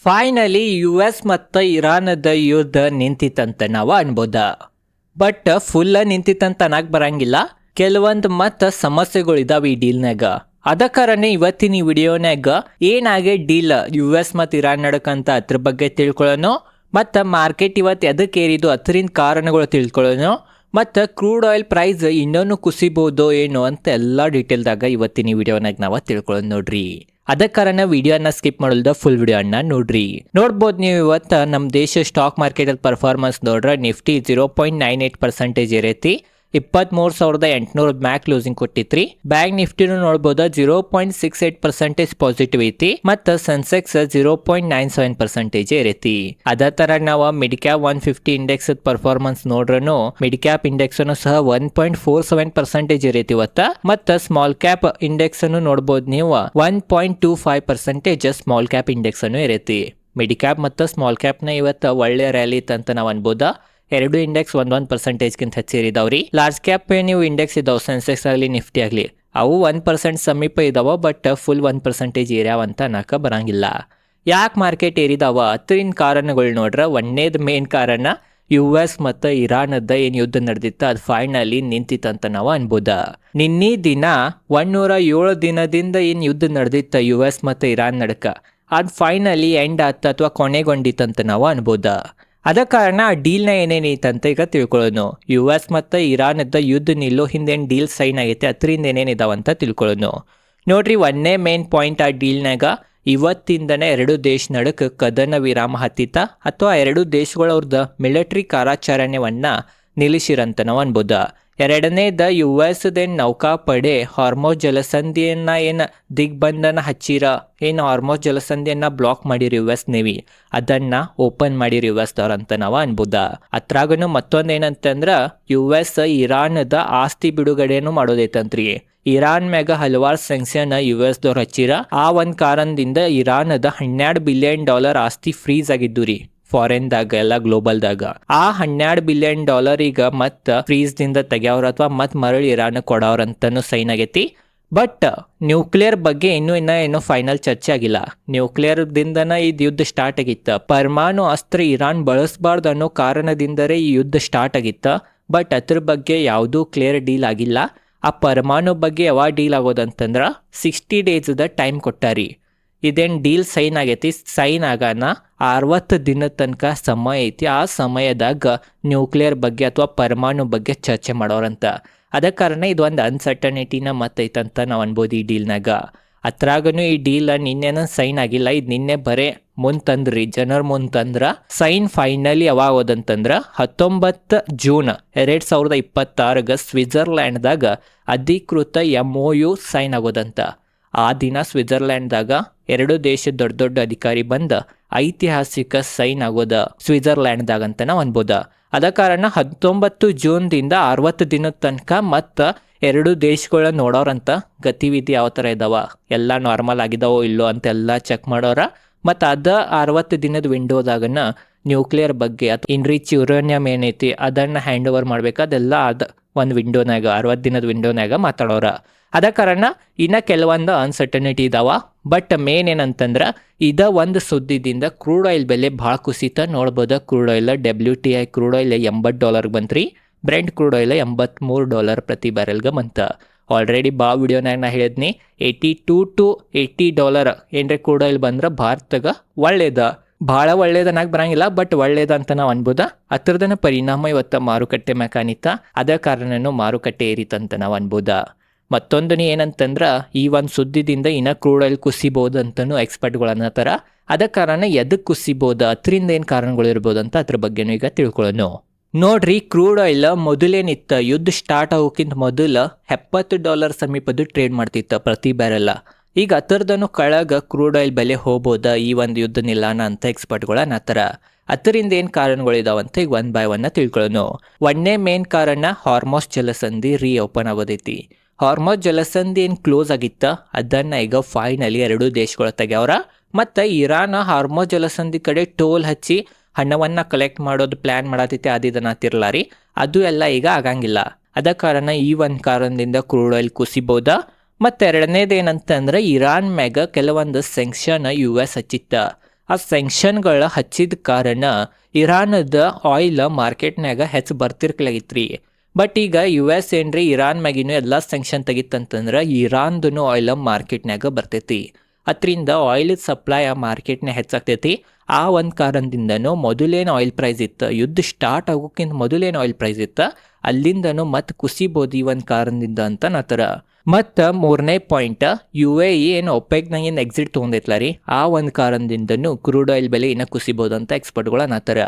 Finally US ಮತ್ತು ಇರಾನದ ಯುದ್ಧ ನಿಂತಿತ್ತಂತ ನಾವು ಅನ್ಬೋದ. ಬಟ್ ಫುಲ್ ನಿಂತಿತ್ತಂತ ಅನ್ನಕ್ ಬರಂಗಿಲ್ಲ. ಕೆಲವೊಂದು ಸಮಸ್ಯೆಗಳು ಇದಾವೆ ಈ ಡೀಲ್ನಾಗ. ಅದ ಕಾರಣ ಇವತ್ತಿನ ಈ ವಿಡಿಯೋನಾಗ ಏನಾಗೆ ಡೀಲ್ US ಮತ್ತು ಇರಾನ್ ನಡಕಂತ ಅದ್ರ ಬಗ್ಗೆ ತಿಳ್ಕೊಳ್ಳೋಣ. ಮತ್ತು ಮಾರ್ಕೆಟ್ ಇವತ್ತು ಎದಕ್ಕೆ ಏರಿದು ಅದರಿಂದ ಕಾರಣಗಳು ತಿಳ್ಕೊಳ್ಳೋಣ. ಮತ್ತು ಕ್ರೂಡ್ ಆಯಿಲ್ ಪ್ರೈಸ್ ಇನ್ನೊಂದು ಕುಸಿಬೋದು ಏನೋ ಅಂತ ಎಲ್ಲ ಡೀಟೇಲ್ದಾಗ ಇವತ್ತಿನ ಈ ವಿಡಿಯೋನಾಗ ನಾವು ತಿಳ್ಕೊಳ್ಳೋಣ ನೋಡ್ರಿ. ಅದ ಕಾರಣ ವಿಡಿಯೋನ ಸ್ಕಿಪ್ ಮಾಡಲ್ದ ಫುಲ್ ವಿಡಿಯೋನ ನೋಡ್ರಿ. ನೋಡ್ಬೋದು ನೀವು ಇವತ್ತು ನಮ್ಮ ದೇಶ ಸ್ಟಾಕ್ ಮಾರ್ಕೆಟ್ ಅಲ್ಲಿ ಪರ್ಫಾರ್ಮೆನ್ಸ್ ನೋಡ್ರೆ ನಿಫ್ಟಿ 0.98% ಏರೈತಿ, 23,800 ಮ್ಯಾಕ್ ಕ್ಲೋಸಿಂಗ್ ಕೊಟ್ಟಿತ್ರಿ. ಬ್ಯಾಂಕ್ ನಿಫ್ಟಿನೂ ನೋಡ್ಬೋದು 0.68% ಪಾಸಿಟಿವ್ ಐತಿ, ಮತ್ತು ಸೆನ್ಸೆಕ್ಸ್ 0.97% ಏರೈತಿ. ಅದೇ ತರ ನಾವು ಮಿಡ್ ಕ್ಯಾಪ್ 150 ಇಂಡೆಕ್ಸ್ ಪರ್ಫಾರ್ಮೆನ್ಸ್ ನೋಡ್ರೂ ಮಿಡ್ ಕ್ಯಾಪ್ ಇಂಡೆಕ್ಸ್ ಸಹ 1.47% ಏರೈತಿ ಇವತ್ತ. ಮತ್ತು ಸ್ಮಾಲ್ ಕ್ಯಾಪ್ ಇಂಡೆಕ್ಸ್ ಅನ್ನು ನೋಡ್ಬೋದು ನೀವು 1.25% ಸ್ಮಾಲ್ ಕ್ಯಾಪ್ ಇಂಡೆಕ್ಸ್ ಅನ್ನು ಏರೈತಿ. ಮಿಡ್ ಕ್ಯಾಪ್ ಮತ್ತು ಸ್ಮಾಲ್ ಕ್ಯಾಪ್ ನ ಇವತ್ತು ಒಳ್ಳೆ ರ್ಯಾಲಿ ಅಂತ ನಾವು ಅನ್ಬೋದಾ. ಎರಡು ಇಂಡೆಕ್ಸ್ 1% ಹೆಚ್ಚೇರಿದಾವ್ರಿ. ಲಾರ್ಜ್ ಕ್ಯಾಪ್ ನೀವು ಇಂಡೆಕ್ಸ್ ಇದಾವೆ, ಸೆನ್ಸೆಕ್ಸ್ ಆಗಲಿ ನಿಫ್ಟಿ ಆಗಲಿ, ಅವು 1% ಸಮೀಪ ಇದಾವ. ಬಟ್ ಫುಲ್ 1% ಏರ್ಯಾವಂತ ಅನ್ನಕ ಬರಂಗಿಲ್ಲ. ಯಾಕೆ ಮಾರ್ಕೆಟ್ ಏರಿದಾವ ಅದರಿಂದ ಕಾರಣಗಳು ನೋಡ್ರೆ, ಒಂದೇದು ಮೇನ್ ಕಾರಣ US ಮತ್ತು ಇರಾನದ ಏನು ಯುದ್ಧ ನಡೆದಿತ್ತು ಅದು ಫೈನಲಿ ನಿಂತಿತ್ತಂತ ನಾವು ಅನ್ಬೋದ. ನಿನ್ನೆ ದಿನ 107 ದಿನದಿಂದ ಏನು ಯುದ್ಧ ನಡೆದಿತ್ತು US ಮತ್ತು ಇರಾನ್ ನಡಕ, ಅದು ಫೈನಲಿ ಎಂಡ್ ಆತ ಅಥವಾ ಕೊನೆಗೊಂಡಿತ್ತಂತ ನಾವು ಅನ್ಬೋದ. ಅದ ಕಾರಣ ಆ ಡೀಲ್ನ ಏನೇನೈತಂತ ಈಗ ತಿಳ್ಕೊಳ್ಳೋಣ. US ಮತ್ತು ಇರಾನದ ಯುದ್ಧ ನಿಲ್ಲೋ ಹಿಂದೇನು ಡೀಲ್ ಸೈನ್ ಆಗೈತೆ ಅದರಿಂದ ಏನೇನಿದಾವಂತ ತಿಳ್ಕೊಳ್ಳೋಣ ನೋಡ್ರಿ. ಒಂದೇ ಮೇನ್ ಪಾಯಿಂಟ್ ಆ ಡೀಲ್ನಾಗ ಇವತ್ತಿಂದನೇ ಎರಡು ದೇಶ ನಡಕ ಕದನ ವಿರಾಮ ಹತ್ತಿತ ಅಥವಾ ಎರಡು ದೇಶಗಳವ್ರದ್ದು ಮಿಲಿಟರಿ ಕಾರ್ಯಾಚರಣೆಯನ್ನ ನಿಲ್ಲಿಸಿರಂತ ನಾವು ಅನ್ಬೋದ. ಎರಡನೇದ US ನೌಕಾಪಡೆ ಹಾರ್ಮೋಸ್ ಜಲಸಂಧಿಯನ್ನ ಏನು ದಿಗ್ಬಂಧನ ಹಚ್ಚಿರ, ಏನು ಹಾರ್ಮೋಸ್ ಜಲಸಂಧಿಯನ್ನ ಬ್ಲಾಕ್ ಮಾಡಿರಿ US ನೇವಿ, ಅದನ್ನ ಓಪನ್ ಮಾಡಿರಿ US ಅಂತ ನಾವು ಅನ್ಬೋದ. ಅತ್ರಾಗನು ಮತ್ತೊಂದೇನಂತಂದ್ರ US ಇರಾನದ ಆಸ್ತಿ ಬಿಡುಗಡೆಯನ್ನು ಮಾಡೋದೈತಂತ್ರಿ. ಇರಾನ್ ಮ್ಯಾಗ ಹಲವಾರು ಸ್ಯಾಂಕ್ಷನ್ US ದವ್ರು ಹಚ್ಚಿರ. ಆ ಒಂದು ಕಾರಣದಿಂದ ಇರಾನದ $12 ಬಿಲಿಯನ್ ಆಸ್ತಿ ಫ್ರೀಸ್ ಆಗಿದ್ದು ರೀ ಫಾರಿನ್ದಾಗ ಎಲ್ಲ ಗ್ಲೋಬಲ್ದಾಗ. ಆ $12 ಬಿಲಿಯನ್ ಈಗ ಮತ್ತ ಫ್ರೀಸ್ ದಿಂದ ತೆಗ್ಯಾವ್ರ ಅಥವಾ ಮತ್ ಮರಳಿ ಇರಾನ್ ಕೊಡವ್ರಂತನೂ ಸೈನ್ ಆಗೈತಿ. ಬಟ್ ನ್ಯೂಕ್ಲಿಯರ್ ಬಗ್ಗೆ ಇನ್ನೂ ಫೈನಲ್ ಚರ್ಚೆ ಆಗಿಲ್ಲ. ನ್ಯೂಕ್ಲಿಯರ್ ದಿಂದನ ಈ ಯುದ್ಧ ಸ್ಟಾರ್ಟ್ ಆಗಿತ್ತ. ಪರಮಾಣು ಅಸ್ತ್ರ ಇರಾನ್ ಬಳಸಬಾರ್ದು ಅನ್ನೋ ಕಾರಣದಿಂದಲೇ ಈ ಯುದ್ಧ ಸ್ಟಾರ್ಟ್ ಆಗಿತ್ತ. ಬಟ್ ಅದ್ರ ಬಗ್ಗೆ ಯಾವುದೂ ಕ್ಲಿಯರ್ ಡೀಲ್ ಆಗಿಲ್ಲ. ಆ ಪರಮಾಣು ಬಗ್ಗೆ ಯಾವಾಗ ಡೀಲ್ ಆಗೋದಂತಂದ್ರ 60 days ಟೈಮ್ ಕೊಟ್ಟಾರಿ. ಇದೇನು ಡೀಲ್ ಸೈನ್ ಆಗೈತಿ, ಸೈನ್ ಆಗಾನ 60 ದಿನದ ತನಕ ಸಮಯ ಐತಿ. ಆ ಸಮಯದಾಗ ನ್ಯೂಕ್ಲಿಯರ್ ಬಗ್ಗೆ ಅಥವಾ ಪರಮಾಣು ಬಗ್ಗೆ ಚರ್ಚೆ ಮಾಡೋರಂತ. ಅದ ಕಾರಣ ಇದು ಒಂದು ಅನ್ಸರ್ಟನಿಟಿನ ಮತ್ತೈತಂತ ನಾವು ಅನ್ಬೋದು ಈ ಡೀಲ್ನಾಗ. ಅತ್ರಾಗನು ಈ ಡೀಲ್ ನಿನ್ನೆನ ಸೈನ್ ಆಗಿಲ್ಲ, ಇದು ನಿನ್ನೆ ಬರೇ ಮುಂತಂದ್ರಿ ಜನರ ಮುಂತಂದ್ರ. ಸೈನ್ ಫೈನಲಿ ಯಾವಾಗ ಹೋದಂತಂದ್ರ 19 ಜೂನ್ 2026 ಸ್ವಿಟ್ಜರ್ಲ್ಯಾಂಡ್ದಾಗ ಅಧಿಕೃತ MOU ಸೈನ್ ಆಗೋದಂತ. ಆ ದಿನ ಸ್ವಿಟ್ಜರ್ಲ್ಯಾಂಡ್ದಾಗ ಎರಡು ದೇಶದ ದೊಡ್ಡ ದೊಡ್ಡ ಅಧಿಕಾರಿ ಬಂದ ಐತಿಹಾಸಿಕ ಸೈನ್ ಆಗೋದ ಸ್ವಿಟ್ಜರ್ಲ್ಯಾಂಡ್ದಾಗ ಅಂತ ನಾವು ಅನ್ಬೋದ. ಅದ ಕಾರಣ 19 ಜೂನ್ದಿಂದ 60 ದಿನದ ತನಕ ಮತ್ತ ಎರಡು ದೇಶಗಳ ನೋಡೋರಂತ ಗತಿವಿಧಿ ಯಾವ ಥರ ಇದಾವ, ಎಲ್ಲ ನಾರ್ಮಲ್ ಆಗಿದಾವೋ ಇಲ್ಲೋ ಅಂತೆಲ್ಲ ಚೆಕ್ ಮಾಡೋರ. ಮತ್ತು ಅದ 60 ದಿನದ ವಿಂಡೋದಾಗನ ನ್ಯೂಕ್ಲಿಯರ್ ಬಗ್ಗೆ ಅಥವಾ ಇನ್ರಿಚ್ ಯುರೇನಿಯಂ ಏನೈತಿ ಅದನ್ನು ಹ್ಯಾಂಡ್ ಓವರ್ ಮಾಡ್ಬೇಕು. ಅದೆಲ್ಲ ಒಂದು ವಿಂಡೋನಾಗ 60 ದಿನದ ವಿಂಡೋನಾಗ ಮಾತಾಡೋರ. ಅದ ಕಾರಣ ಇನ್ನ ಕೆಲವೊಂದು ಅನ್ಸರ್ಟನಿಟಿ ಇದಾವ. ಬಟ್ ಮೇನ್ ಏನಂತಂದ್ರೆ ಇದ ಒಂದು ಸುದ್ದಿದಿಂದ ಕ್ರೂಡ್ ಆಯಿಲ್ ಬೆಲೆ ಭಾಳ ಕುಸಿತ ನೋಡ್ಬೋದ. Crude oil WTI crude oil $80 ಬಂತ್ರಿ. ಬ್ರೆಂಟ್ ಕ್ರೂಡ್ ಆಯಿಲ್ $83 ಪ್ರತಿ ಬ್ಯಾರೆಲ್ಗೆ ಬಂತ. ಆಲ್ರೆಡಿ ವಿಡಿಯೋನಾಗ ನಾ ಹೇಳಿದ್ನಿ $82 to $80 ಏನ್ರೆ ಕ್ರೂಡ್ ಆಯಿಲ್ ಬಂದ್ರೆ ಭಾರತಗ ಒಳ್ಳೇದ, ಭಾಳ ಒಳ್ಳೇದನ್ನಾಗಿ ಬರಂಗಿಲ್ಲ. ಬಟ್ ಒಳ್ಳೇದ ಅಂತ ನಾವು ಅನ್ಬೋದ. ಅದರದನ್ನ ಪರಿಣಾಮ ಇವತ್ತ ಮಾರುಕಟ್ಟೆ ಮೆಕಾನಿತ, ಅದ ಕಾರಣನೂ ಮಾರುಕಟ್ಟೆ ಏರಿತಂತ ನಾವು ಅನ್ಬೋದ. ಮತ್ತೊಂದು ಏನಂತಂದ್ರ ಈ ಒಂದು ಸುದ್ದಿದಿಂದ ಇನ್ನ ಕ್ರೂಡ್ ಆಯಿಲ್ ಕುಸಿಬಹುದು ಅಂತನೂ ಎಕ್ಸ್ಪರ್ಟ್ಗಳು ಅನ್ನತಾರ. ಅದ ಕಾರಣ ಎದಕ್ಕೆ ಕುಸಿಬಹುದು, ಅದರಿಂದ ಏನು ಕಾರಣಗಳು ಇರ್ಬೋದು ಅಂತ ಅದ್ರ ಬಗ್ಗೆನೂ ಈಗ ತಿಳ್ಕೊಳ್ಳೋಣ ನೋಡ್ರಿ. ಕ್ರೂಡ್ ಆಯಿಲ್ ಮೊದಲೇನಿತ್ತ ಯುದ್ಧ ಸ್ಟಾರ್ಟ್ ಆಗೋಕ್ಕಿಂತ ಮೊದಲ $70 ಸಮೀಪದ ಟ್ರೇಡ್ ಮಾಡ್ತಿತ್ತ ಪ್ರತಿ ಬ್ಯಾರೆಲ್ಲ. ಈಗ ಅದರದನ್ನು ಕೆಳಗ ಕ್ರೂಡ್ ಆಯಿಲ್ ಬೆಲೆ ಹೋಗ್ಬೋದ ಈ ಒಂದು ಯುದ್ಧ ನಿಲ್ಲಾನ ಅಂತ ಎಕ್ಸ್ಪರ್ಟ್ಗಳು ಅನ್ನತಾರ. ಅದರಿಂದ ಏನು ಕಾರಣಗಳಿದಾವಂತ ಈಗ 1 by 1 ತಿಳ್ಕೊಳ್ಳೋಣ. ಒಂದೇ ಮೇನ್ ಕಾರಣ ಹಾರ್ಮೋಸ್ ಜಲಸಂಧಿ ಓಪನ್ ಆಗೋದೈತಿ. ಹಾರ್ಮೋಸ್ ಜಲಸಂಧಿ ಏನು ಕ್ಲೋಸ್ ಆಗಿತ್ತ ಅದನ್ನ ಈಗ ಫೈನಲಿ ಎರಡು ದೇಶಗಳ ತೆಗ್ಯಾವ್ರ. ಮತ್ತು ಇರಾನ್ ಹಾರ್ಮೋಸ್ ಜಲಸಂಧಿ ಕಡೆ ಟೋಲ್ ಹಚ್ಚಿ ಹಣವನ್ನು ಕಲೆಕ್ಟ್ ಮಾಡೋದು ಪ್ಲ್ಯಾನ್ ಮಾಡತೈತೆ, ಅದಿದನ್ನತಿರ್ಲಾರಿ. ಅದು ಎಲ್ಲ ಈಗ ಆಗಂಗಿಲ್ಲ. ಅದ ಕಾರಣ ಈ ಒಂದು ಕಾರಣದಿಂದ ಕ್ರೂಡ್ ಆಯಿಲ್ ಕುಸಿಬೋದ. ಮತ್ತು ಎರಡನೇದು ಏನಂತಂದ್ರೆ ಇರಾನ್ ಮ್ಯಾಗ ಕೆಲವೊಂದು ಸ್ಯಾಂಕ್ಷನ್ US ಹಚ್ಚಿತ್ತ. ಆ ಸ್ಯಾಂಕ್ಷನ್ಗಳ ಹಚ್ಚಿದ ಕಾರಣ ಇರಾನದ ಆಯಿಲ್ ಮಾರ್ಕೆಟ್ನಾಗ ಹೆಚ್ಚು ಬರ್ತಿರ್ಕಲಾಗಿತ್ರಿ. ಬಟ್ ಈಗ US ಏನ್ರಿ ಇರಾನ್ ಮ್ಯಾಗಿನೂ ಎಲ್ಲ ಸ್ಯಾಂಕ್ಷನ್ ತೆಗಿತಂತಂದ್ರೆ ಇರಾನ್ದು ಆಯಿಲ್ ಮಾರ್ಕೆಟ್ನಾಗ ಬರ್ತೈತಿ. ಅದರಿಂದ ಆಯಿಲ್ ಸಪ್ಲೈ ಆ ಮಾರ್ಕೆಟ್ನ ಹೆಚ್ಚಾಗ್ತೈತಿ. ಆ ಒಂದು ಕಾರಣದಿಂದನೂ ಮೊದಲೇನು ಆಯಿಲ್ ಪ್ರೈಸ್ ಇತ್ತು, ಯುದ್ಧ ಸ್ಟಾರ್ಟ್ ಆಗೋಕ್ಕಿಂತ ಮೊದಲೇನು ಆಯಿಲ್ ಪ್ರೈಸ್ ಇತ್ತು ಅಲ್ಲಿಂದನೂ ಮತ್ತೆ ಕುಸಿಬೋದು ಈ ಒಂದು ಕಾರಣದಿಂದ ಅಂತ ನಾತರ. ಮತ್ತು ಮೂರನೇ ಪಾಯಿಂಟ್, UAE ಏನು ಒಪೆಕ್ನಾಗ ಏನು ಎಕ್ಸಿಟ್ ತೊಗೊಂಡೈತ್ಲ ರೀ, ಆ ಒಂದು ಕಾರಣದಿಂದನೂ ಕ್ರೂಡ್ ಆಯಿಲ್ ಬೆಲೆ ಇನ್ನೂ ಕುಸಿಬೋದು ಅಂತ ಎಕ್ಸ್ಪರ್ಟ್ಗಳು ಅನ್ನತ್ತಾರ.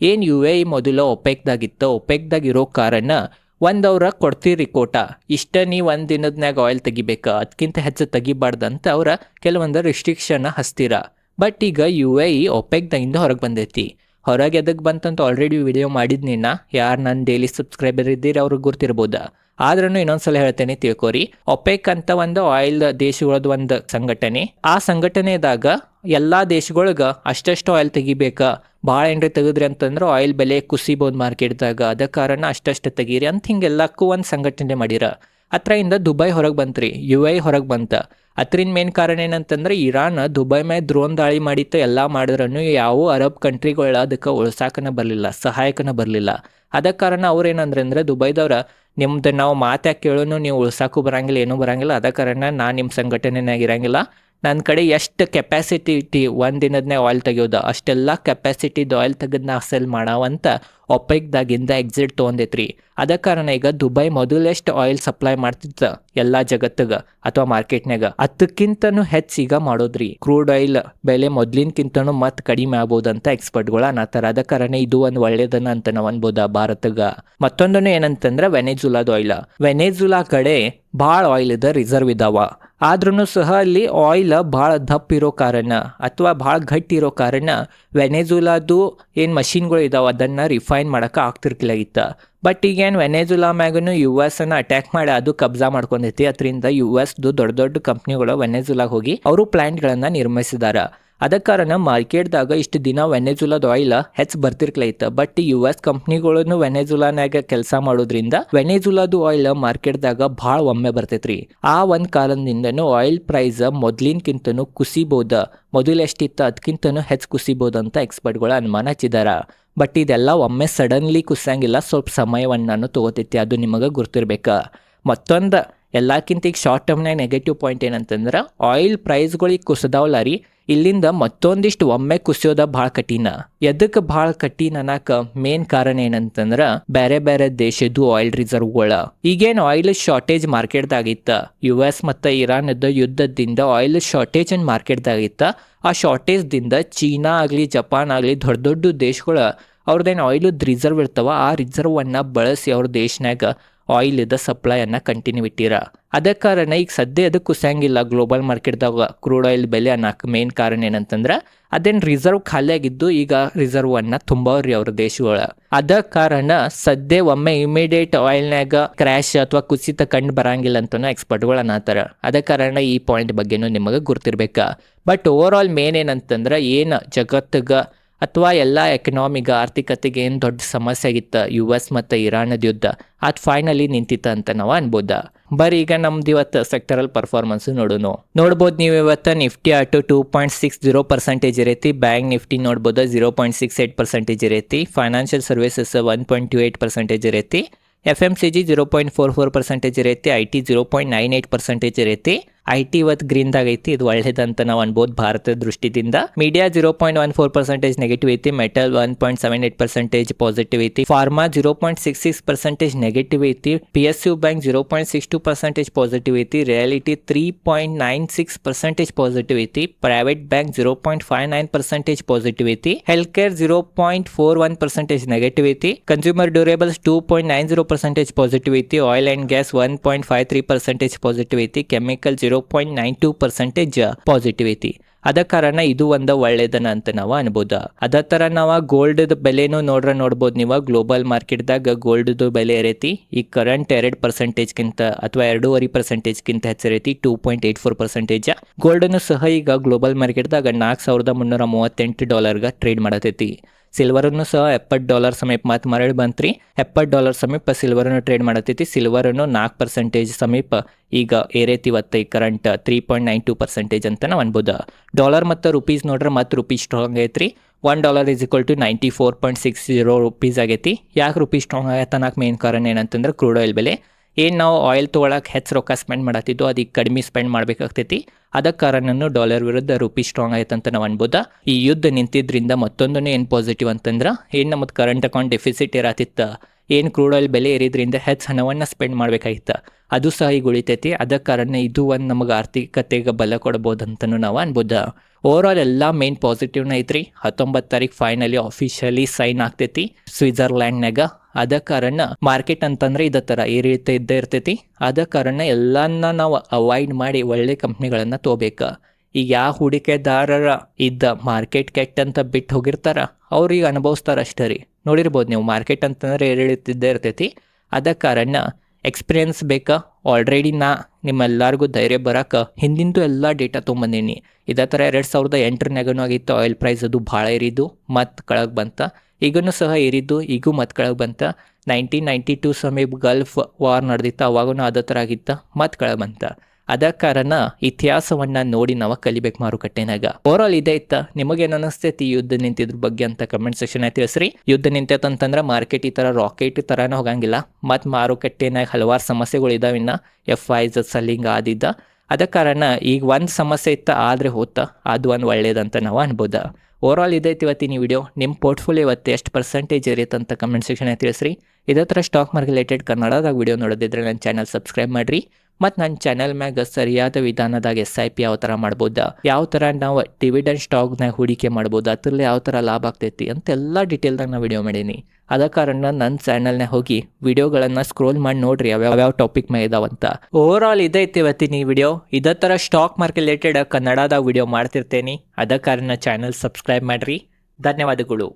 ಏನು UAE ಮೊದಲು ಒಪೆಕ್ದಾಗಿತ್ತು, ಒಪೆಕ್ದಾಗ ಇರೋ ಕಾರಣ ಅವ್ರ ಕೊಡ್ತೀರಿ ಕೋಟಾ, ಇಷ್ಟ ನೀವು ಒಂದು ದಿನದ್ನಾಗ ಆಯಿಲ್ ತೆಗಿಬೇಕಾ, ಅದಕ್ಕಿಂತ ಹೆಚ್ಚು ತೆಗಿಬಾರ್ದಂತ ಅವ್ರ ಕೆಲವೊಂದು ರಿಸ್ಟ್ರಿಕ್ಷನ್ ಹಚ್ತೀರ. ಬಟ್ ಈಗ UAE ಒಪೆಕ್ದಾಗಿಂದ ಹೊರಗೆ ಬಂದೈತಿ. ಹೊರಗೆ ಎದಕ್ಕೆ ಬಂತಂತ ಆಲ್ರೆಡಿ ವಿಡಿಯೋ ಮಾಡಿದ್ನಿನ್ನ, ಯಾರು ನನ್ನ ಡೈಲಿ ಸಬ್ಸ್ಕ್ರೈಬರ್ ಇದ್ದೀರಿ ಅವ್ರಿಗೆ ಗೊತ್ತಿರ್ಬೋದ. ಆದ್ರೂ ಇನ್ನೊಂದ್ಸಲ ಹೇಳ್ತೇನೆ ತಿಳ್ಕೊರಿ. ಒಪೆಕ್ ಅಂತ ಒಂದು ಆಯಿಲ್ ದೇಶಗಳದ್ದು ಒಂದು ಸಂಘಟನೆ. ಆ ಸಂಘಟನೆದಾಗ ಎಲ್ಲ ದೇಶಗಳ್ಗೆ ಅಷ್ಟಷ್ಟು ಆಯಿಲ್ ತೆಗಿಬೇಕಾ, ಭಾಳ ಏನ್ರಿ ತೆಗೆದ್ರಿ ಅಂತಂದ್ರೆ ಆಯಿಲ್ ಬೆಲೆ ಕುಸಿಬೋದು ಮಾರ್ಕೆಟ್ದಾಗ, ಅದ ಕಾರಣ ಅಷ್ಟಷ್ಟು ತೆಗೀರಿ ಅಂತ ಹಿಂಗೆಲ್ಲಕ್ಕೂ ಒಂದು ಸಂಘಟನೆ ಮಾಡಿರ. ಅದ್ರಿಂದ ದುಬೈ ಹೊರಗೆ ಬಂತ್ರಿ, UAE ಹೊರಗೆ ಬಂತ. ಅದರಿಂದ ಮೇನ್ ಕಾರಣ ಏನಂತಂದ್ರೆ ಇರಾನ್ ದುಬೈ ಮೇಲೆ ಡ್ರೋನ್ ದಾಳಿ ಮಾಡಿತ್ತು, ಎಲ್ಲ ಮಾಡಿದ್ರೂ ಯಾವ ಅರಬ್ ಕಂಟ್ರಿಗಳ ಅದಕ್ಕೆ ಉಳ್ಸಾಕನ ಬರಲಿಲ್ಲ, ಸಹಾಯಕನ ಬರಲಿಲ್ಲ. ಅದ ಕಾರಣ ಅವ್ರೇನಂದ್ರೆ ಅಂದ್ರೆ ದುಬೈದವ್ರ ನಿಮ್ದು ನಾವು ಮಾತ್ಯಾಕೆ ಕೇಳೋನು, ನೀವು ಉಳ್ಸಾಕು ಬರಂಗಿಲ್ಲ, ಏನೂ ಬರಂಗಿಲ್ಲ, ಅದ ಕಾರಣ ನಾನು ನಿಮ್ಮ ಸಂಘಟನೆನಾಗ ಇರಂಗಿಲ್ಲ. ನನ್ನ ಕಡೆ ಎಷ್ಟು ಕೆಪಾಸಿಟಿ ಇಟ್ಟು ಒಂದು ದಿನದನೇ ಆಯಿಲ್ ತೆಗಿಯೋದು ಅಷ್ಟೆಲ್ಲ ಕೆಪಾಸಿಟಿದು ಆಯಿಲ್ ತೆಗೆದು ನಾ ಸೆಲ್ ಮಾಡಾವಂತ ಒಪೆಕ್ದಾಗಿಂದ ಎಕ್ಸಿಟ್ ತೊಗೊಂಡೈತ್ರಿ. ಅದ ಕಾರಣ ಈಗ ದುಬೈ ಮೊದಲೆಷ್ಟು ಆಯಿಲ್ ಸಪ್ಲೈ ಮಾಡ್ತಿತ್ತು ಎಲ್ಲ ಜಗತ್ತಿಗೆ ಅಥವಾ ಮಾರ್ಕೆಟ್ನಾಗ, ಅದಕ್ಕಿಂತನೂ ಹೆಚ್ಚೀಗ ಮಾಡೋದ್ರಿ. ಕ್ರೂಡ್ ಆಯಿಲ್ ಬೆಲೆ ಮೊದ್ಲಿನ್ಕಿಂತನೂ ಮತ್ತೆ ಕಡಿಮೆ ಆಗ್ಬೋದಂತ ಎಕ್ಸ್ಪರ್ಟ್ಗಳು ಅನ್ನತ್ತಾರ. ಅದ ಕಾರಣ ಇದು ಒಂದು ಒಳ್ಳೇದನ್ನ ಅಂತ ನಾವು ಅನ್ಬೋದ ಭಾರತಗ. ಮತ್ತೊಂದನ್ನು ಏನಂತಂದ್ರೆ ವೆನೆಜುಲಾದ ಆಯಿಲ್. ವೆನೆಜುಲಾ ಕಡೆ ಭಾಳ ಆಯಿಲ್ ಇದೆ, ರಿಸರ್ವ್ ಇದಾವ. ಆದ್ರೂ ಸಹ ಅಲ್ಲಿ ಆಯಿಲ್ ಭಾಳ ದಪ್ಪ ಇರೋ ಕಾರಣ ಅಥವಾ ಭಾಳ ಗಟ್ಟಿ ಇರೋ ಕಾರಣ ವೆನೆಜುಲಾದು ಏನು ಮಷಿನ್ಗಳು ಇದಾವೆ ಅದನ್ನು ರಿಫೈನ್ ಮಾಡೋಕೆ ಆಗ್ತಿರ್ಕಿಲ್ಲಾಗಿತ್ತು. ಬಟ್ ಈಗೇನು ವೆನೆಜುಲಾ ಮ್ಯಾಗೂ US ಅಟ್ಯಾಕ್ ಮಾಡಿ ಅದು ಕಬ್ಜಾ ಮಾಡ್ಕೊಂಡೈತಿ. ಅದರಿಂದ USದು ದೊಡ್ಡ ದೊಡ್ಡ ಕಂಪ್ನಿಗಳು ವೆನೆಜುಲಾಗ ಹೋಗಿ ಅವರು ಪ್ಲಾಂಟ್ಗಳನ್ನು ನಿರ್ಮಿಸಿದಾರ. ಅದ ಕಾರಣ ಮಾರ್ಕೆಟ್ದಾಗ ಇಷ್ಟು ದಿನ ವೆನೆಜುಲಾದ ಆಯಿಲ್ ಹೆಚ್ಚು ಬರ್ತಿರ್ಕಲೈತೆ. ಬಟ್ US ಕಂಪ್ನಿಗಳನ್ನು ವೆನೆಜುಲಾನಾಗ ಕೆಲಸ ಮಾಡೋದ್ರಿಂದ ವೆನೆಜುಲಾದು ಆಯಿಲ್ ಮಾರ್ಕೆಟ್ದಾಗ ಭಾಳ ಒಮ್ಮೆ ಬರ್ತೈತ್ರಿ. ಆ ಒಂದು ಕಾರಣದಿಂದನೂ ಆಯಿಲ್ ಪ್ರೈಸ್ ಮೊದ್ಲಿನ್ಕಿಂತನೂ ಕುಸಿಬೋದ, ಮೊದಲು ಎಷ್ಟಿತ್ತು ಅದಕ್ಕಿಂತನೂ ಹೆಚ್ಚು ಕುಸಿಬೋದಂತ ಎಕ್ಸ್ಪರ್ಟ್ಗಳು ಅನುಮಾನ ಹಚ್ಚಿದಾರ. ಬಟ್ ಇದೆಲ್ಲ ಒಮ್ಮೆ ಸಡನ್ಲಿ ಕುಸಂಗಿಲ್ಲ, ಸ್ವಲ್ಪ ಸಮಯವನ್ನು ತಗೋತೈತಿ, ಅದು ನಿಮಗೆ ಗುರ್ತಿರ್ಬೇಕಾ. ಮತ್ತೊಂದು ಎಲ್ಲಕ್ಕಿಂತ ಈಗ ಶಾರ್ಟ್ ಟರ್ಮ್ನಾಗ ನೆಗೆಟಿವ್ ಪಾಯಿಂಟ್ ಏನಂತಂದ್ರೆ ಆಯಿಲ್ ಪ್ರೈಸ್ಗಳಿಗೆ ಕುಸದಾವಲ್ಲ ರೀ, ಇಲ್ಲಿಂದ ಮತ್ತೊಂದಿಷ್ಟು ಒಮ್ಮೆ ಕುಸಿಯೋದ ಭಾಳ ಕಠಿಣ. ಎದಕ್ಕೆ ಭಾಳ ಕಠಿಣ ಅನ್ನಕ ಮೇನ್ ಕಾರಣ ಏನಂತಂದ್ರೆ ಬೇರೆ ಬೇರೆ ದೇಶದ್ದು ಆಯಿಲ್ ರಿಸರ್ವ್ಗಳ. ಈಗೇನು ಆಯಿಲ್ ಶಾರ್ಟೇಜ್ ಮಾರ್ಕೆಟ್ದಾಗಿತ್ತ, US ಮತ್ತು ಇರಾನದ ಯುದ್ಧದಿಂದ ಆಯಿಲ್ ಶಾರ್ಟೇಜ್ ಮಾರ್ಕೆಟ್ದಾಗಿತ್ತ. ಆ ಶಾರ್ಟೇಜ್ದಿಂದ ಚೀನಾ ಆಗಲಿ ಜಪಾನ್ ಆಗಲಿ ದೊಡ್ಡ ದೊಡ್ಡ ದೇಶಗಳು ಅವ್ರದ್ದೇನು ಆಯಿಲದ್ದು ರಿಸರ್ವ್ ಇರ್ತಾವ, ಆ ರಿಸರ್ವನ್ನು ಬಳಸಿ ಅವ್ರ ದೇಶನಾಗ ಆಯಿಲ್ದ ಸಪ್ಲೈಯನ್ನು ಕಂಟಿನ್ಯೂ ಇಟ್ಟಿರ. ಅದ ಕಾರಣ ಈಗ ಸದ್ಯ ಅದಕ್ಕೆ ಕುಸಂಗಿಲ್ಲ ಗ್ಲೋಬಲ್ ಮಾರ್ಕೆಟ್ದಾಗ ಕ್ರೂಡ್ ಆಯಿಲ್ ಬೆಲೆ ಅನ್ನಕ್ಕೆ ಮೇನ್ ಕಾರಣ ಏನಂತಂದ್ರೆ ಅದೇನು ರಿಸರ್ವ್ ಖಾಲಿ ಆಗಿದ್ದು ಈಗ ರಿಸರ್ವನ್ನು ತುಂಬವ್ರಿ ಅವ್ರ ದೇಶಗಳ. ಅದ ಕಾರಣ ಸದ್ಯ ಒಮ್ಮೆ ಇಮಿಡಿಯೇಟ್ ಆಯಿಲ್ನಾಗ ಕ್ರ್ಯಾಶ್ ಅಥವಾ ಕುಸಿತ ಕಂಡು ಬರಂಗಿಲ್ಲ ಅಂತನೂ ಎಕ್ಸ್ಪರ್ಟ್ಗಳು ಅನ್ನತ್ತಾರ. ಅದ ಕಾರಣ ಈ ಪಾಯಿಂಟ್ ಬಗ್ಗೆನೂ ನಿಮಗೆ ಗುರ್ತಿರ್ಬೇಕಾ. ಬಟ್ ಓವರ್ ಆಲ್ ಮೇನ್ ಏನಂತಂದ್ರೆ ಏನು ಜಗತ್ತಿಗೆ ಅಥವಾ ಎಲ್ಲ ಎಕನಾಮಿಗೆ ಆರ್ಥಿಕತೆಗೆ ಏನು ದೊಡ್ಡ ಸಮಸ್ಯೆ ಆಗಿತ್ತು US ಮತ್ತು ಇರಾನದ ಯುದ್ಧ, ಅದು ಫೈನಲಿ ನಿಂತಿತ್ತ ಅಂತ ನಾವು ಅನ್ಬೋದ. ಬರೀ ಈಗ ನಮ್ದು ಇವತ್ತು ಸೆಕ್ಟರಲ್ ಪರ್ಫಾರ್ಮೆನ್ಸ್ ನೋಡ್ಬೋದು ನೀವು. ಇವತ್ತು ನಿಫ್ಟಿ ಆಟು 2.60% ಇರೈತಿ, ಬ್ಯಾಂಕ್ ನಿಫ್ಟಿ ನೋಡ್ಬೋದು 0.68% ಇರೈತಿ, ಫೈನಾನ್ಷಿಯಲ್ ಸರ್ವಿಸಸ್ 1.28% ಇರೈತಿ, FMCG 0.44% ಇರೈತಿ, IT 0.98% ಇರೈತಿ. IT ಇವತ್ತು ಗ್ರೀನ್ದಾಗ ಐತಿ, ಇದು ಒಳ್ಳೇದಂತ ನಾವು ಅನ್ಬೋದು ಭಾರತದ ದೃಷ್ಟಿದಿಂದ. ಮೀಡಿಯಾ 0.14% ನೆಗೆಟಿವ್ ಐತಿ, ಮೆಟಲ್ 1.78% ಪಾಸಿಟಿವ್ ಐತಿ, ಫಾರ್ಮಾ 0.66% ನೆಗೆಟಿವ್ ಐತಿ, PSU ಬ್ಯಾಂಕ್ 0.62% ಪಾಸಿಟಿವ್ ಐತಿ, ರಿಯಾಲಿಟಿ 3.96% ಪಾಸಿಟಿವ್ ಐತಿ, ಪ್ರೈವೇಟ್ ಬ್ಯಾಂಕ್ 0.59% ಪಾಸಿಟಿವ್ ಐತಿ, ಹೆಲ್ತ್ ಕೇರ್ 0.41% ನೆಗೆಟಿವ್ ಐತಿ, ಕನ್ಸ್ಯೂಮರ್ ಡ್ಯೂರೇಬಲ್ಸ್ 2.90% ಪಾಸಿಟಿವ್ ಐತಿ, ಆಯಿಲ್ ಅಂಡ್ ಗ್ಯಾಸ್ 1.53% ಪಾಸಿಟಿವ್ ಐತಿ, ಕೆಮಿಕಲ್ 0.92% ಪಾಸಿಟಿವ್ ಐತಿ. ಅದ ಕಾರಣ ಇದು ಒಂದು ಒಳ್ಳೇದನ ಅಂತ ನಾವು ಅನ್ಬೋದು. ಅದೇ ಥರ ನಾವು ಗೋಲ್ಡ್ ಬೆಲೆನೂ ನೋಡ್ಬೋದು. ನೀವು ಗ್ಲೋಬಲ್ ಮಾರ್ಕೆಟ್ದಾಗ ಗೋಲ್ಡ್ದು ಬೆಲೆ ಇರೈತಿ ಈ ಕರೆಂಟ್ 2%ಗಿಂತ ಅಥವಾ 2.5%ಗಿಂತ ಹೆಚ್ಚಿರೈತಿ, 2.84%. ಗೋಲ್ಡನ್ನು ಸಹ ಈಗ ಗ್ಲೋಬಲ್ ಮಾರ್ಕೆಟ್ದಾಗ $4,338 ಟ್ರೇಡ್ ಮಾಡತೈತಿ. ಸಿಲ್ವರನ್ನು ಸಹ $70 ಸಮೀಪ ಮತ್ತು ಮರಳಿ ಬಂತ್ರಿ. $70 ಸಮೀಪ ಸಿಲ್ವರನ್ನು ಟ್ರೇಡ್ ಮಾಡತೈತಿ. ಸಿಲ್ವರನ್ನು 4% ಸಮೀಪ ಈಗ ಏರೈತಿವತ್ತ ಈ ಕರೆಂಟ್ 3.92% ಅಂತ ನಾವು ಅನ್ಬೋದು. ಡಾಲರ್ ಮತ್ತು ರುಪೀಸ್ ನೋಡ್ರೆ ಮತ್ತು ರುಪೀಸ್ ಸ್ಟ್ರಾಂಗ್ ಐತ್ರಿ. $1 = 94.60 ರುಪೀಸ್ ಆಗೈತಿ. ಯಾಕೆ ರುಪೀಸ್ ಸ್ಟ್ರಾಂಗ್ ಆಗೈತೆ ಅನ್ನೋಕೆ ಮೇನ್ ಕಾರಣ ಏನಂತಂದ್ರೆ ಕ್ರೂಡ್ ಆಯಿಲ್ ಬೆಲೆ. ಏನು ನಾವು ಆಯಿಲ್ ತೊಗೊಳಕ್ಕೆ ಹೆಚ್ಚು ರೊಕ್ಕ ಸ್ಪೆಂಡ್ ಮಾಡತ್ತಿದ್ದು ಅದಕ್ಕೆ ಕಡಿಮೆ ಸ್ಪೆಂಡ್ ಮಾಡಬೇಕಾಗ್ತೈತಿ. ಅದಕ್ಕೆ ಕಾರಣನು ಡಾಲರ್ ವಿರುದ್ಧ ರುಪೀಸ್ ಸ್ಟ್ರಾಂಗ್ ಆಯ್ತು ಅಂತ ನಾವು ಅನ್ಬೋದಾ. ಈ ಯುದ್ಧ ನಿಂತಿದ್ರಿಂದ ಮತ್ತೊಂದನೇ ಏನು ಪಾಸಿಟಿವ್ ಅಂತಂದ್ರೆ ಏನು ನಮ್ಮದು ಕರೆಂಟ್ ಅಕೌಂಟ್ ಡೆಫಿಸಿಟ್ ಇರತ್ತಿತ್ತು, ಏನು ಕ್ರೂಡ್ ಆಯಿಲ್ ಬೆಲೆ ಏರಿದ್ರಿಂದ ಹೆಚ್ಚು ಹಣವನ್ನು ಸ್ಪೆಂಡ್ ಮಾಡಬೇಕಾಗಿತ್ತು, ಅದು ಸಹ ಈಗ ಉಳಿತೈತಿ. ಅದಕ್ಕೆ ಕಾರಣ ಇದು ಒಂದು ನಮಗೆ ಆರ್ಥಿಕತೆಗೆ ಬಲ ಕೊಡ್ಬೋದು ಅಂತಲೂ ನಾವು ಅನ್ಬೋದು. ಓವರಾಲ್ ಎಲ್ಲ ಮೇನ್ ಪಾಸಿಟಿವ್ನ ಐತ್ರಿ. 19 ತಾರೀಕು ಫೈನಲಿ ಆಫಿಷಿಯಲಿ ಸೈನ್ ಆಗ್ತೈತಿ ಸ್ವಿಟ್ಜರ್ಲ್ಯಾಂಡ್ನಾಗ. ಅದ ಕಾರಣ ಮಾರ್ಕೆಟ್ ಅಂತಂದ್ರೆ ಇದೇ ಥರ ಏರಿಳಿತ ಇದ್ದೇ ಇರ್ತೈತಿ. ಅದ ಕಾರಣ ಎಲ್ಲನ್ನ ನಾವು ಅವಾಯ್ಡ್ ಮಾಡಿ ಒಳ್ಳೆ ಕಂಪ್ನಿಗಳನ್ನು ತೊಗೋಬೇಕು. ಈಗ ಯಾವ ಹೂಡಿಕೆದಾರರ ಇದ್ದ ಮಾರ್ಕೆಟ್ ಕೆಟ್ಟಂತ ಬಿಟ್ಟು ಹೋಗಿರ್ತಾರ ಅವ್ರಿಗೆ ಅನುಭವಿಸ್ತಾರ ಅಷ್ಟೇ ರೀ. ನೋಡಿರ್ಬೋದು ನೀವು, ಮಾರ್ಕೆಟ್ ಅಂತಂದ್ರೆ ಏರಿಳಿತಿದ್ದೇ ಇರ್ತೈತಿ. ಅದ ಕಾರಣ ಎಕ್ಸ್ಪೀರಿಯನ್ಸ್ ಬೇಕಾ. ಆಲ್ರೆಡಿ ನಿಮ್ಮೆಲ್ಲರಿಗೂ ಧೈರ್ಯ ಬರೋಕೆ ಹಿಂದಿಂದು ಎಲ್ಲ ಡೇಟಾ ತೊಗೊಂಬಂದೀನಿ. ಇದೇ ಥರ 2008 ಆಗಿತ್ತು ಆಯಿಲ್ ಪ್ರೈಸ್, ಅದು ಭಾಳ ಏರಿದ್ದು ಮತ್ತು ಕೆಳಗೆ ಬಂತ. ಈಗನೂ ಸಹ ಏರಿದ್ದು, ಈಗೂ ಮತ್ತು ಕೆಳಗೆ ಬಂತ. 1992 ಸಮೀಪ ಗಲ್ಫ್ ವಾರ್ ನಡೆದಿತ್ತು, ಅವಾಗೂ ಅದೇ ಥರ ಆಗಿತ್ತು, ಮತ್ತು ಕೆಳಗೆ ಬಂತ. ಅದ ಕಾರಣ ಇತಿಹಾಸವನ್ನು ನೋಡಿ ನಾವು ಕಲಿಬೇಕು ಮಾರುಕಟ್ಟೆನಾಗ. ಓವರಾಲ್ ಇದೇ ಇತ್ತ. ನಿಮಗೇನು ಅನಿಸ್ತೈತಿ ಯುದ್ಧ ನಿಂತಿದ್ರ ಬಗ್ಗೆ ಅಂತ ಕಮೆಂಟ್ ಸೆಕ್ಷನ್ ತಿಳಿಸ್ರಿ. ಯುದ್ಧ ನಿಂತೈತಂತಂದ್ರೆ ಮಾರ್ಕೆಟ್ ಈ ಥರ ರಾಕೆಟ್ ಥರನೇ ಹೋಗಂಗಿಲ್ಲ. ಮತ್ತು ಮಾರುಕಟ್ಟೆನಾಗ ಹಲವಾರು ಸಮಸ್ಯೆಗಳು ಇದಾವಿನ್ನ, FIs ಸೆಲ್ಲಿಂಗ್ ಆದಿದ್ದ. ಅದ ಕಾರಣ ಈಗ ಒಂದು ಸಮಸ್ಯೆ ಇತ್ತ ಆದರೆ ಹೋತ ಅದು ಒಂದು ಒಳ್ಳೇದಂತ ನಾವು ಅನ್ಬೋದು. ಓವರಾಲ್ ಇದೈತಿ ಇವತ್ತಿನ ವಿಡಿಯೋ. ನಿಮ್ಮ ಪೋರ್ಟ್ಫೋಲಿಯೋ ಇವತ್ತು ಎಷ್ಟು ಪರ್ಸೆಂಟೇಜ್ ಇರುತ್ತೆ ಅಂತ ಕಮೆಂಟ್ ಸೆಕ್ಷನ್ ತಿಳಿಸ್ರಿ. ಇದೇ ಥರ ಸ್ಟಾಕ್ ಮಾರ್ಕೆಟ್ ರಿಲೇಟೆಡ್ ಕನ್ನಡದಾಗ ವಿಡಿಯೋ ನೋಡೋದಿದ್ರೆ ನನ್ನ ಚಾನಲ್ ಸಬ್ಸ್ಕ್ರೈಬ್ ಮಾಡಿರಿ. ಮತ್ತು ನನ್ನ ಚಾನಲ್ ಮ್ಯಾಗ ಸರಿಯಾದ ವಿಧಾನದಾಗ SIP ಯಾವ ಥರ ಮಾಡ್ಬೋದಾ, ಯಾವ ಥರ ನಾವು ಡಿವಿಡೆಂಡ್ ಸ್ಟಾಕ್ನಾಗ ಹೂಡಿಕೆ ಮಾಡ್ಬೋದು, ಅದರಲ್ಲಿ ಯಾವ ಥರ ಲಾಭ ಆಗ್ತೈತಿ ಅಂತೆಲ್ಲ ಡೀಟೇಲ್ದಾಗ ನಾನು ವಿಡಿಯೋ ಮಾಡೀನಿ. ಅದ ಕಾರಣ ನನ್ನ ಚಾನಲ್ನಾಗ ಹೋಗಿ ವಿಡಿಯೋಗಳನ್ನು ಸ್ಕ್ರೋಲ್ ಮಾಡಿ ನೋಡ್ರಿ ಯಾವ್ಯಾವ ಟಾಪಿಕ್ ಮೇಲೆ ಇದಾವಂತ. ಓವರಾಲ್ ಇದೈತಿ ಇವತ್ತಿನ ವಿಡಿಯೋ. ಇದೇ ಥರ ಸ್ಟಾಕ್ ಮಾರ್ಕೆಟ್ ರಿಲೇಟೆಡ್ ಕನ್ನಡದಾಗ ವಿಡಿಯೋ ಮಾಡ್ತಿರ್ತೇನೆ. ಅದ ಕಾರಣ ಚಾನಲ್ ಸಬ್ಸ್ಕ್ರೈಬ್ ಮಾಡಿರಿ. ಧನ್ಯವಾದಗಳು.